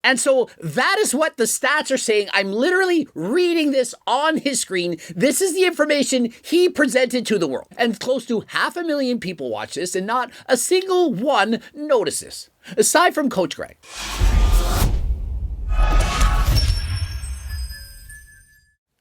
And so that is what the stats are saying. I'm literally reading this on his screen. This is the information he presented to the world. And close to 500,000 people watch this, and not a single one notices, aside from Coach Greg.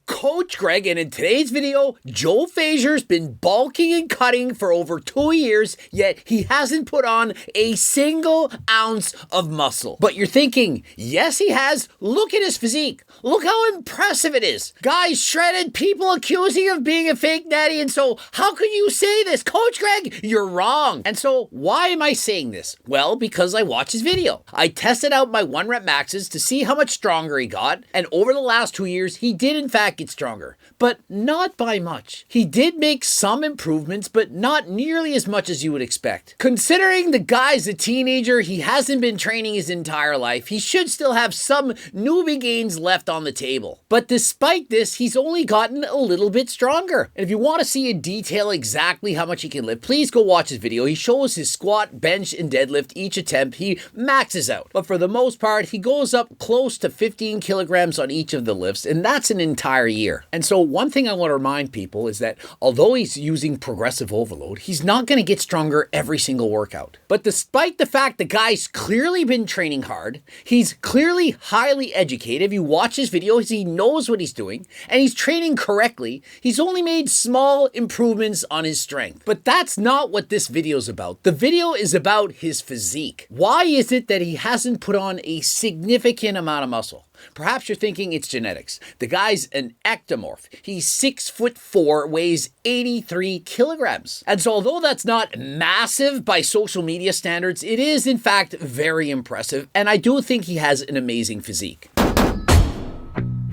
Coach Greg, and in today's video, Joe Fazer's been bulking and cutting for over 2 years, yet he hasn't put on a single ounce of muscle. But you're thinking, yes, he has. Look at his physique. Look how impressive it is. Guy's shredded, people accusing of being a fake natty, and so how could you say this? Coach Greg, you're wrong. And so why am I saying this? Well, because I watched his video. I tested out my 1-rep maxes to see how much stronger he got, and over the last 2 years, he did in fact get stronger, but not by much. He did make some improvements, but not nearly as much as you would expect. Considering the guy's a teenager, he hasn't been training his entire life, he should still have some newbie gains left on the table. But despite this, he's only gotten a little bit stronger. And if you want to see in detail exactly how much he can lift, please go watch his video. He shows his squat, bench, and deadlift each attempt. He maxes out. But for the most part, he goes up close to 15 kilograms on each of the lifts, and that's an entire year. And so one thing I want to remind people is that although he's using progressive overload, he's not going to get stronger every single workout. But despite the fact the guy's clearly been training hard, he's clearly highly educated. If you watch his videos, he knows what he's doing and he's training correctly. He's only made small improvements on his strength. But that's not what this video is about. The video is about his physique. Why is it that he hasn't put on a significant amount of muscle? Perhaps you're thinking it's genetics. The guy's an ectomorph. He's 6'4", weighs 83 kilograms. And so although that's not massive by social media standards, it is in fact very impressive. And I do think he has an amazing physique.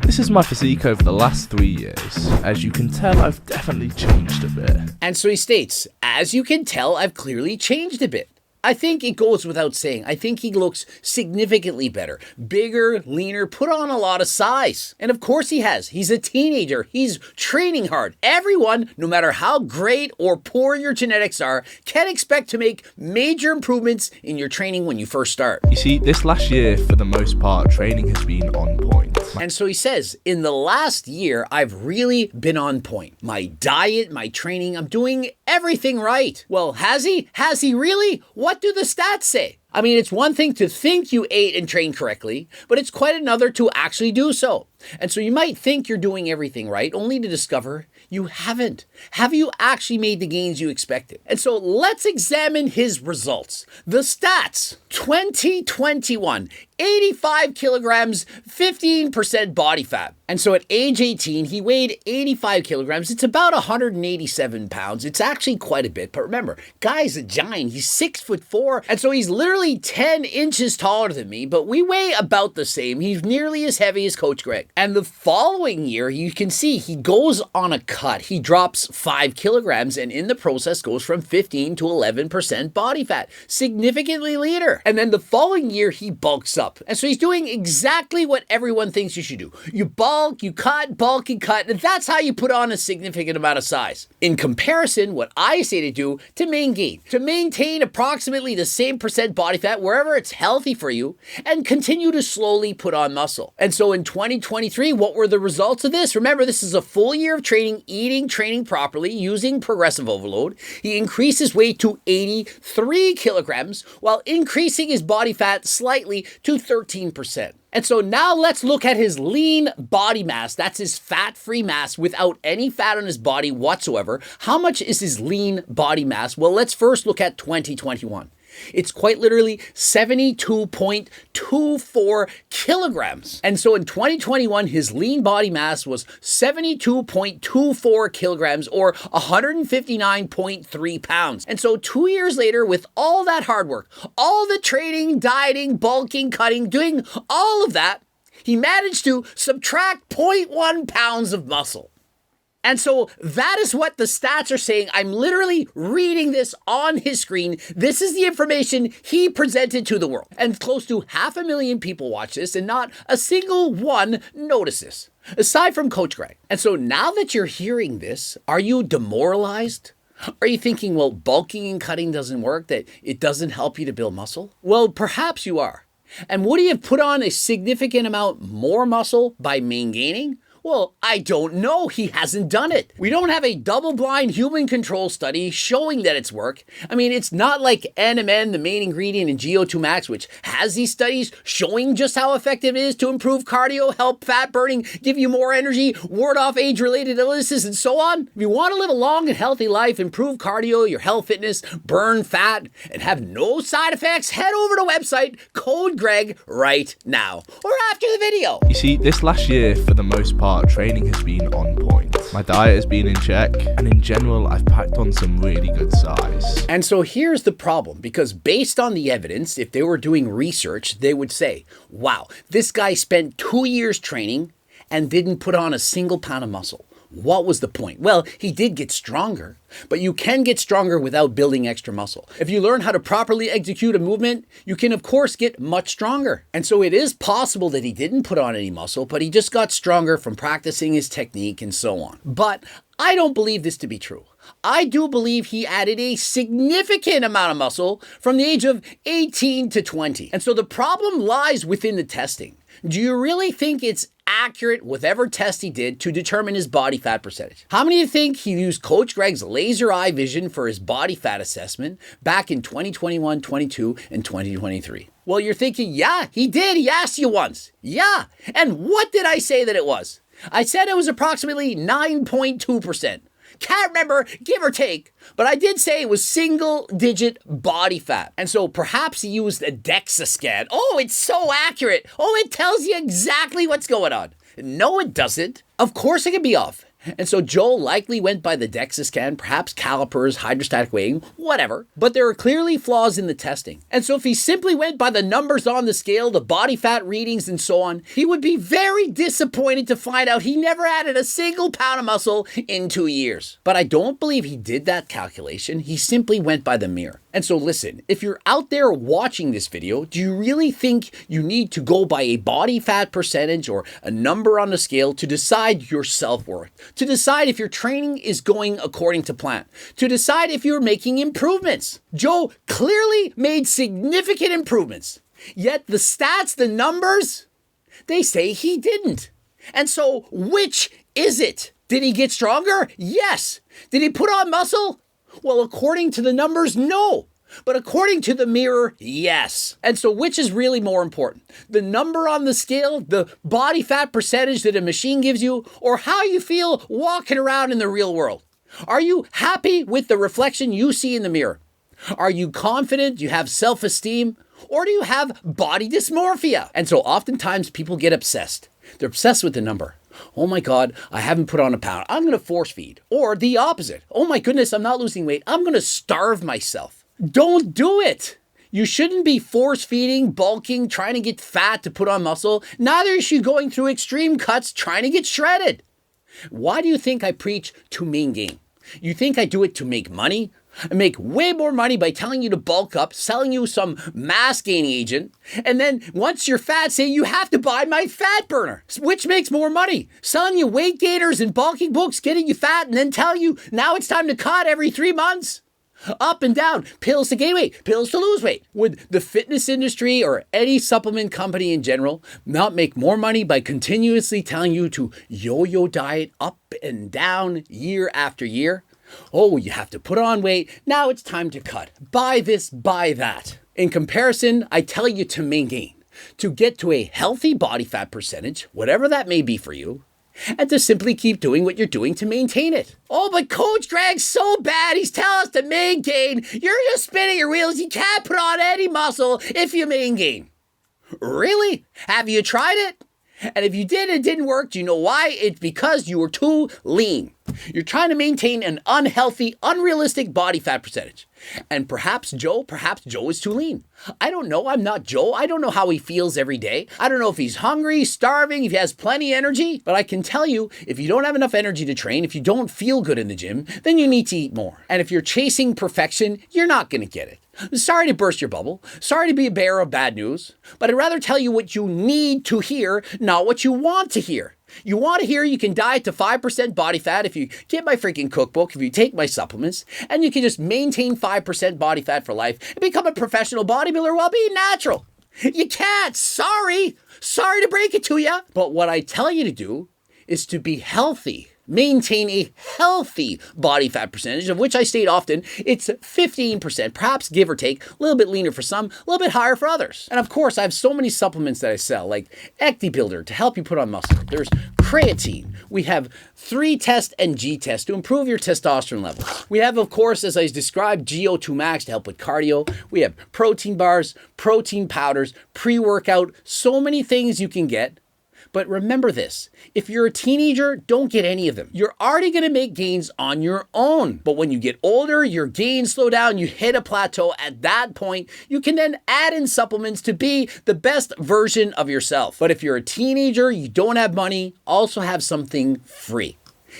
This is my physique over the last 3 years. As you can tell, I've definitely changed a bit. And so he states, as you can tell, I've clearly changed a bit. I think it goes without saying. I think he looks significantly better. Bigger, leaner, put on a lot of size. And of course he has. He's a teenager. He's training hard. Everyone, no matter how great or poor your genetics are, can expect to make major improvements in your training when you first start. You see, this last year, for the most part, training has been on point. And so he says, in the last year, I've really been on point. My diet, my training, I'm doing everything right. Well, has he? Has he really? What do the stats say? I mean, it's one thing to think you ate and trained correctly, but it's quite another to actually do so. And so you might think you're doing everything right, only to discover you haven't. Have you actually made the gains you expected? And so let's examine his results. The stats, 2021, 85 kilograms, 15% body fat. And so at age 18, he weighed 85 kilograms. It's about 187 pounds. It's actually quite a bit. But remember, guy's a giant. He's 6'4". And so he's literally 10 inches taller than me, but we weigh about the same. He's nearly as heavy as Coach Greg. And the following year, you can see he goes on a cut. He drops 5 kilograms and in the process goes from 15 to 11% body fat. Significantly leaner. And then the following year, he bulks up. And so he's doing exactly what everyone thinks you should do. You bulk, you cut, bulk, and cut. And that's how you put on a significant amount of size. In comparison, what I say to do to maintain. To maintain approximately the same percent body fat wherever it's healthy for you and continue to slowly put on muscle. And so in 2023, what were the results of this? Remember, this is a full year of training, eating, training properly, using progressive overload. He increased his weight to 83 kilograms while increasing his body fat slightly to 13%. And so now let's look at his lean body mass. That's his fat-free mass without any fat on his body whatsoever. How much is his lean body mass? Well, let's first look at 2021. It's quite literally 72.24 kilograms. And so in 2021, his lean body mass was 72.24 kilograms or 159.3 pounds. And so 2 years later, with all that hard work, all the training, dieting, bulking, cutting, doing all of that, he managed to subtract 0.1 pounds of muscle. And so that is what the stats are saying. I'm literally reading this on his screen. This is the information he presented to the world. And close to 500,000 people watch this and not a single one notices, aside from Coach Greg. And so now that you're hearing this, are you demoralized? Are you thinking, well, bulking and cutting doesn't work, that it doesn't help you to build muscle? Well, perhaps you are. And would he have put on a significant amount more muscle by maingaining? Well, I don't know. He hasn't done it. We don't have a double-blind human control study showing that it's work. I mean, it's not like NMN, the main ingredient in GO2 Max, which has these studies showing just how effective it is to improve cardio, help fat burning, give you more energy, ward off age-related illnesses, and so on. If you want to live a long and healthy life, improve cardio, your health, fitness, burn fat, and have no side effects, head over to the website, code Greg right now, or after the video. You see, this last year, for the most part, training has been on point. My diet has been in check, and in general, I've packed on some really good size. And so here's the problem, because based on the evidence, if they were doing research, they would say, wow, this guy spent 2 years training and didn't put on a single pound of muscle. What was the point? Well, he did get stronger, but you can get stronger without building extra muscle. If you learn how to properly execute a movement, you can of course get much stronger. And so it is possible that he didn't put on any muscle, but he just got stronger from practicing his technique and so on. But I don't believe this to be true. I do believe he added a significant amount of muscle from the age of 18 to 20. And so the problem lies within the testing. Do you really think it's accurate whatever test he did to determine his body fat percentage? How many of you think he used Coach Greg's laser eye vision for his body fat assessment back in 2021, 22, and 2023? Well, you're thinking, yeah, he did. He asked you once. Yeah. And what did I say that it was? I said it was approximately 9.2%. Can't remember, give or take, but I did say it was single-digit body fat. And so perhaps he used a DEXA scan. Oh, it's so accurate. Oh, it tells you exactly what's going on. No, it doesn't. Of course it can be off. And so Joel likely went by the DEXA scan, perhaps calipers, hydrostatic weighing, whatever. But there are clearly flaws in the testing. And so if he simply went by the numbers on the scale, the body fat readings and so on, he would be very disappointed to find out he never added a single pound of muscle in 2 years. But I don't believe he did that calculation. He simply went by the mirror. And so listen, if you're out there watching this video, do you really think you need to go by a body fat percentage or a number on the scale to decide your self-worth? To decide if your training is going according to plan? To decide if you're making improvements? Joe clearly made significant improvements. Yet the stats, the numbers, they say he didn't. And so which is it? Did he get stronger? Yes. Did he put on muscle? Well, according to the numbers, no. But according to the mirror, yes. And so which is really more important? The number on the scale, the body fat percentage that a machine gives you, or how you feel walking around in the real world? Are you happy with the reflection you see in the mirror? Are you confident? Do you have self-esteem? Or do you have body dysmorphia? And so oftentimes people get obsessed. They're obsessed with the number. Oh my God, I haven't put on a pound. I'm going to force feed. Or the opposite. Oh my goodness, I'm not losing weight. I'm going to starve myself. Don't do it. You shouldn't be force feeding, bulking, trying to get fat to put on muscle. Neither is she going through extreme cuts trying to get shredded. Why do you think I preach to maingain? You think I do it to make money? I make way more money by telling you to bulk up, selling you some mass gaining agent, and then once you're fat, say you have to buy my fat burner. Which makes more money? Selling you weight gainers and bulking books, getting you fat, and then telling you now it's time to cut every 3 months? Up and down, pills to gain weight, pills to lose weight. Would the fitness industry or any supplement company in general not make more money by continuously telling you to yo-yo diet up and down year after year? Oh, you have to put on weight. Now it's time to cut. Buy this, buy that. In comparison, I tell you to maingain, to get to a healthy body fat percentage, whatever that may be for you, and to simply keep doing what you're doing to maintain it. Oh, but Coach Greg's so bad. He's telling us to maingain. You're just spinning your wheels. You can't put on any muscle if you maingain. Really? Have you tried it? And if you did and it didn't work, do you know why? It's because you were too lean. You're trying to maintain an unhealthy, unrealistic body fat percentage. And perhaps Joe is too lean. I don't know. I'm not Joe. I don't know how he feels every day. I don't know if he's hungry, starving, if he has plenty of energy. But I can tell you, if you don't have enough energy to train, if you don't feel good in the gym, then you need to eat more. And if you're chasing perfection, you're not going to get it. Sorry to burst your bubble. Sorry to be a bearer of bad news. But I'd rather tell you what you need to hear, not what you want to hear. You want to hear you can diet to 5% body fat if you get my freaking cookbook, if you take my supplements, and you can just maintain 5% body fat for life and become a professional bodybuilder while being natural. You can't. Sorry to break it to you. But what I tell you to do is to be healthy. Maintain a healthy body fat percentage, of which I state often, it's 15%, perhaps give or take, a little bit leaner for some, a little bit higher for others. And of course, I have so many supplements that I sell, like Ecti Builder to help you put on muscle. There's creatine. We have 3-test and G-test to improve your testosterone levels. We have, of course, as I described, GO2 Max to help with cardio. We have protein bars, protein powders, pre-workout, so many things you can get. But remember this, if you're a teenager, don't get any of them. You're already gonna make gains on your own. But when you get older, your gains slow down, you hit a plateau. At that point, you can then add in supplements to be the best version of yourself. But if you're a teenager, you don't have money, also have something free.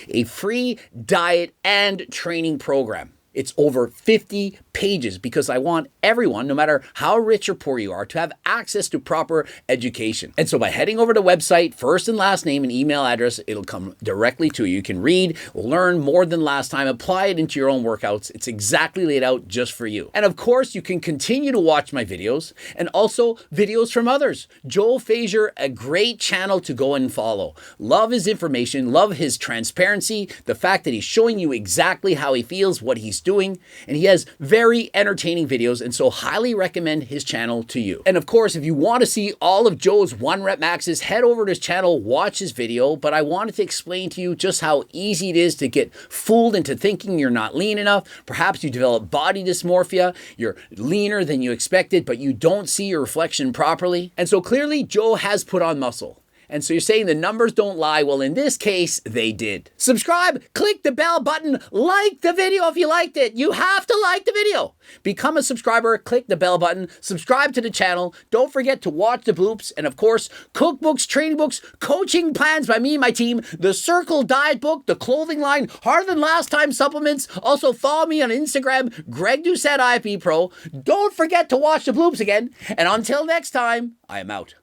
A free diet and training program. It's over 50 pages because I want everyone, no matter how rich or poor you are, to have access to proper education. And so by heading over to the website, first and last name and email address, it'll come directly to you. You can read, learn more than last time, apply it into your own workouts. It's exactly laid out just for you. And of course, you can continue to watch my videos and also videos from others. Joel Fazer, a great channel to go and follow. Love his information, love his transparency, the fact that he's showing you exactly how he feels, what he's doing, and he has very entertaining videos, and so highly recommend his channel to you. And of course, if you want to see all of Joe's 1-rep maxes, head over to his channel, watch his video. But I wanted to explain to you just how easy it is to get fooled into thinking you're not lean enough. Perhaps you develop body dysmorphia, you're leaner than you expected, but you don't see your reflection properly. And so clearly, Joe has put on muscle. And so you're saying the numbers don't lie. Well, in this case, they did. Subscribe, click the bell button, like the video if you liked it. You have to like the video. Become a subscriber, click the bell button, subscribe to the channel. Don't forget to watch the bloops. And of course, cookbooks, training books, coaching plans by me and my team, the Circle Diet book, the clothing line, Harder Than Last Time supplements. Also follow me on Instagram, Greg Doucette IFB Pro. Don't forget to watch the bloops again. And until next time, I am out.